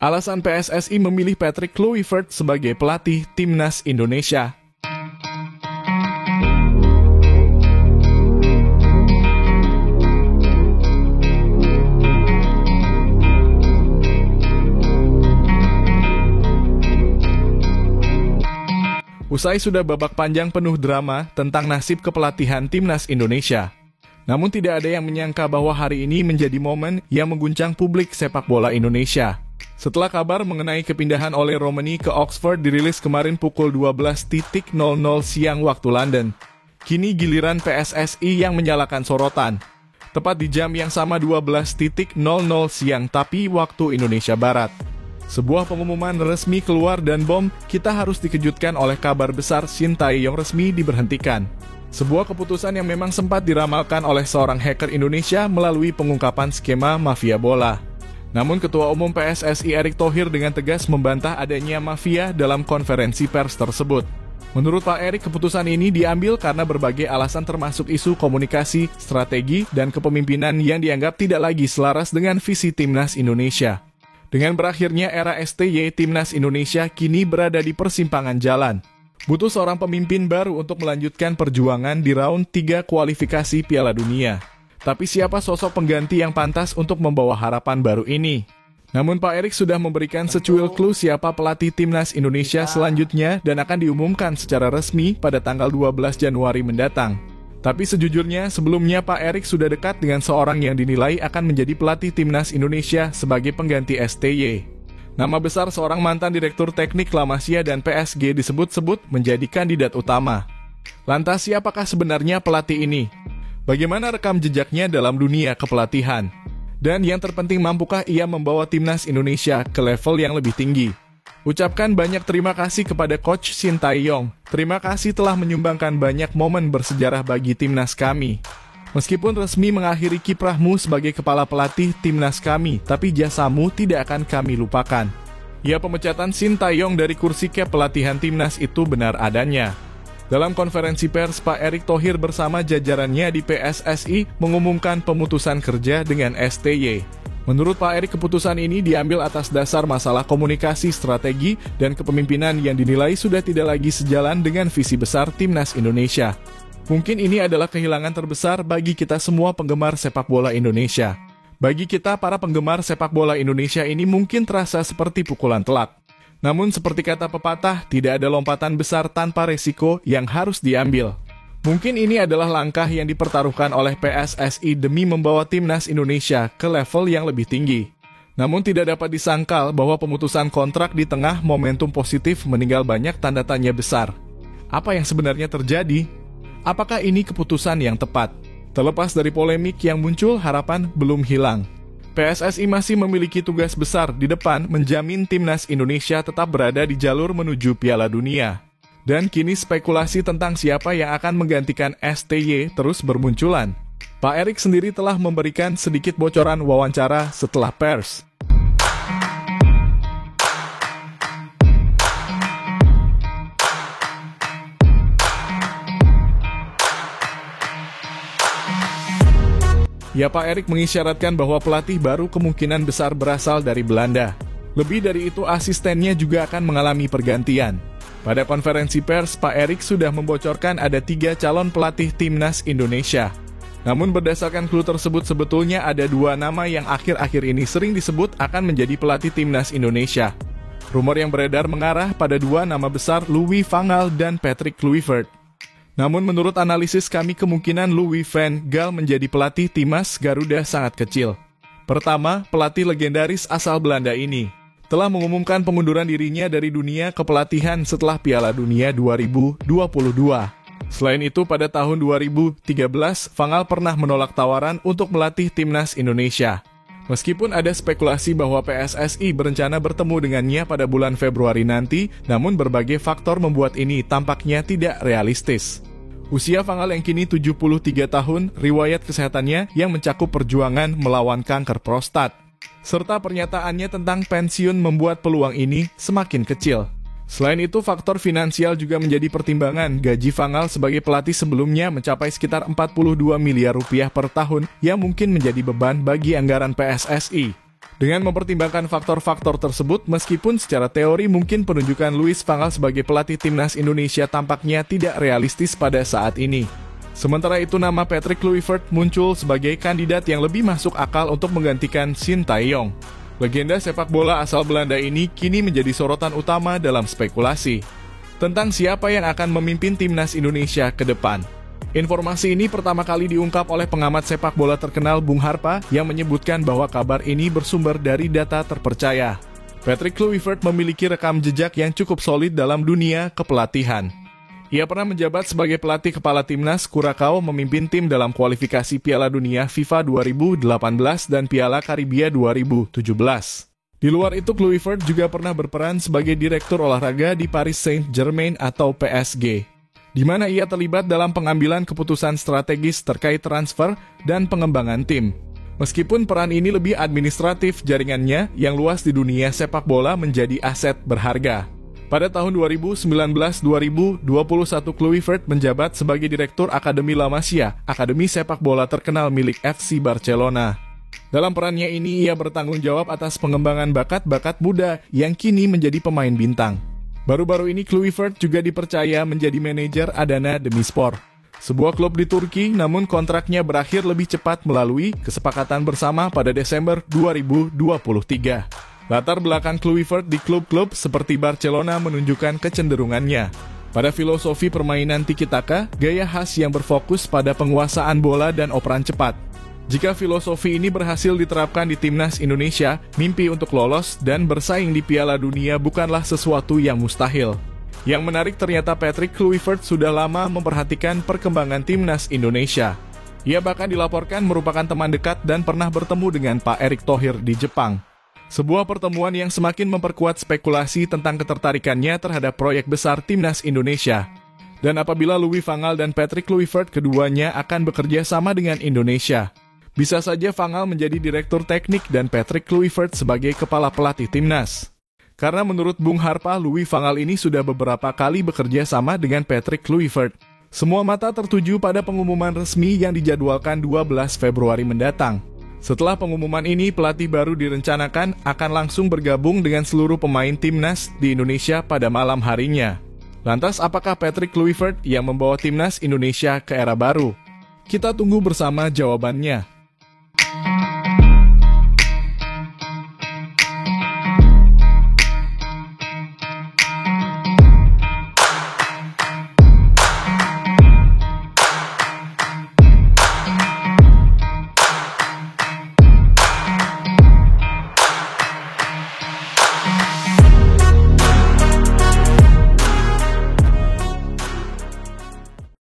Alasan PSSI memilih Patrick Kluivert sebagai pelatih Timnas Indonesia. Usai sudah babak panjang penuh drama tentang nasib kepelatihan Timnas Indonesia. Namun tidak ada yang menyangka bahwa hari ini menjadi momen yang mengguncang publik sepak bola Indonesia. Setelah kabar mengenai kepindahan oleh Romani ke Oxford dirilis kemarin pukul 12.00 siang waktu London, kini giliran PSSI yang menyalakan sorotan. Tepat di jam yang sama 12.00 siang tapi waktu Indonesia Barat. Sebuah pengumuman resmi keluar dan bom, kita harus dikejutkan oleh kabar besar Shin Tae-yong resmi diberhentikan. Sebuah keputusan yang memang sempat diramalkan oleh seorang hacker Indonesia melalui pengungkapan skema mafia bola. Namun Ketua Umum PSSI Erick Thohir dengan tegas membantah adanya mafia dalam konferensi pers tersebut. Menurut Pak Erick, keputusan ini diambil karena berbagai alasan termasuk isu komunikasi, strategi, dan kepemimpinan yang dianggap tidak lagi selaras dengan visi Timnas Indonesia. Dengan berakhirnya era STY, Timnas Indonesia kini berada di persimpangan jalan. Butuh seorang pemimpin baru untuk melanjutkan perjuangan di round 3 kualifikasi Piala Dunia. Tapi siapa sosok pengganti yang pantas untuk membawa harapan baru ini? Namun Pak Erick sudah memberikan secuil clue siapa pelatih Timnas Indonesia selanjutnya dan akan diumumkan secara resmi pada tanggal 12 Januari mendatang. Tapi sejujurnya, sebelumnya Pak Erick sudah dekat dengan seorang yang dinilai akan menjadi pelatih Timnas Indonesia sebagai pengganti STY. Nama besar seorang mantan Direktur Teknik La Masia dan PSG disebut-sebut menjadi kandidat utama. Lantas siapakah sebenarnya pelatih ini? Bagaimana rekam jejaknya dalam dunia kepelatihan? Dan yang terpenting, mampukah ia membawa Timnas Indonesia ke level yang lebih tinggi? Ucapkan banyak terima kasih kepada Coach Shin Tae-yong. Terima kasih telah menyumbangkan banyak momen bersejarah bagi Timnas kami. Meskipun resmi mengakhiri kiprahmu sebagai kepala pelatih Timnas kami, tapi jasamu tidak akan kami lupakan. Ya, pemecatan Shin Tae-yong dari kursi kepelatihan Timnas itu benar adanya. Dalam konferensi pers, Pak Erick Thohir bersama jajarannya di PSSI mengumumkan pemutusan kerja dengan STY. Menurut Pak Erick, keputusan ini diambil atas dasar masalah komunikasi, strategi, dan kepemimpinan yang dinilai sudah tidak lagi sejalan dengan visi besar Timnas Indonesia. Mungkin ini adalah kehilangan terbesar bagi kita semua penggemar sepak bola Indonesia. Bagi kita para penggemar sepak bola Indonesia ini mungkin terasa seperti pukulan telak. Namun seperti kata pepatah, tidak ada lompatan besar tanpa resiko yang harus diambil. Mungkin ini adalah langkah yang dipertaruhkan oleh PSSI demi membawa Timnas Indonesia ke level yang lebih tinggi. Namun tidak dapat disangkal bahwa pemutusan kontrak di tengah momentum positif meninggal banyak tanda tanya besar. Apa yang sebenarnya terjadi? Apakah ini keputusan yang tepat? Terlepas dari polemik yang muncul, harapan belum hilang. PSSI masih memiliki tugas besar di depan menjamin Timnas Indonesia tetap berada di jalur menuju Piala Dunia. Dan kini spekulasi tentang siapa yang akan menggantikan STY terus bermunculan. Pak Erick sendiri telah memberikan sedikit bocoran wawancara setelah pers. Ya, Pak Erick mengisyaratkan bahwa pelatih baru kemungkinan besar berasal dari Belanda. Lebih dari itu, asistennya juga akan mengalami pergantian. Pada konferensi pers, Pak Erick sudah membocorkan ada 3 calon pelatih Timnas Indonesia. Namun berdasarkan clue tersebut sebetulnya ada 2 nama yang akhir-akhir ini sering disebut akan menjadi pelatih Timnas Indonesia. Rumor yang beredar mengarah pada 2 nama besar, Louis van Gaal dan Patrick Kluivert. Namun menurut analisis kami, kemungkinan Louis van Gaal menjadi pelatih Timnas Garuda sangat kecil. Pertama, pelatih legendaris asal Belanda ini telah mengumumkan pengunduran dirinya dari dunia kepelatihan setelah Piala Dunia 2022. Selain itu, pada tahun 2013, Van Gaal pernah menolak tawaran untuk melatih Timnas Indonesia. Meskipun ada spekulasi bahwa PSSI berencana bertemu dengannya pada bulan Februari nanti, namun berbagai faktor membuat ini tampaknya tidak realistis. Usia Van Gaal yang kini 73 tahun, riwayat kesehatannya yang mencakup perjuangan melawan kanker prostat, serta pernyataannya tentang pensiun membuat peluang ini semakin kecil. Selain itu, faktor finansial juga menjadi pertimbangan. Gaji Van Gaal sebagai pelatih sebelumnya mencapai sekitar 42 miliar rupiah per tahun yang mungkin menjadi beban bagi anggaran PSSI. Dengan mempertimbangkan faktor-faktor tersebut, meskipun secara teori mungkin penunjukan Louis van Gaal sebagai pelatih timnas Indonesia tampaknya tidak realistis pada saat ini. Sementara itu, nama Patrick Kluivert muncul sebagai kandidat yang lebih masuk akal untuk menggantikan Shin Tae-yong. Legenda sepak bola asal Belanda ini kini menjadi sorotan utama dalam spekulasi tentang siapa yang akan memimpin timnas Indonesia ke depan. Informasi ini pertama kali diungkap oleh pengamat sepak bola terkenal Bung Harpa yang menyebutkan bahwa kabar ini bersumber dari data terpercaya. Patrick Kluivert memiliki rekam jejak yang cukup solid dalam dunia kepelatihan. Ia pernah menjabat sebagai pelatih kepala timnas Curaçao, memimpin tim dalam kualifikasi Piala Dunia FIFA 2018 dan Piala Karibia 2017. Di luar itu, Kluivert juga pernah berperan sebagai direktur olahraga di Paris Saint-Germain atau PSG, di mana ia terlibat dalam pengambilan keputusan strategis terkait transfer dan pengembangan tim. Meskipun peran ini lebih administratif, jaringannya yang luas di dunia sepak bola menjadi aset berharga. Pada tahun 2019-2021, Kluivert menjabat sebagai Direktur Akademi La Masia, akademi sepak bola terkenal milik FC Barcelona. Dalam perannya ini, ia bertanggung jawab atas pengembangan bakat-bakat muda yang kini menjadi pemain bintang. Baru-baru ini Kluivert juga dipercaya menjadi manajer Adana Demirspor, sebuah klub di Turki, namun kontraknya berakhir lebih cepat melalui kesepakatan bersama pada Desember 2023. Latar belakang Kluivert di klub-klub seperti Barcelona menunjukkan kecenderungannya pada filosofi permainan tiki-taka, gaya khas yang berfokus pada penguasaan bola dan operan cepat. Jika filosofi ini berhasil diterapkan di timnas Indonesia, mimpi untuk lolos dan bersaing di Piala Dunia bukanlah sesuatu yang mustahil. Yang menarik, ternyata Patrick Kluivert sudah lama memperhatikan perkembangan timnas Indonesia. Ia bahkan dilaporkan merupakan teman dekat dan pernah bertemu dengan Pak Erick Thohir di Jepang. Sebuah pertemuan yang semakin memperkuat spekulasi tentang ketertarikannya terhadap proyek besar timnas Indonesia. Dan apabila Louis van Gaal dan Patrick Kluivert keduanya akan bekerja sama dengan Indonesia, bisa saja Van Gaal menjadi direktur teknik dan Patrick Kluivert sebagai kepala pelatih timnas. Karena menurut Bung Harpa, Louis van Gaal ini sudah beberapa kali bekerja sama dengan Patrick Kluivert. Semua mata tertuju pada pengumuman resmi yang dijadwalkan 12 Februari mendatang. Setelah pengumuman ini, pelatih baru direncanakan akan langsung bergabung dengan seluruh pemain timnas di Indonesia pada malam harinya. Lantas, apakah Patrick Kluivert yang membawa timnas Indonesia ke era baru? Kita tunggu bersama jawabannya.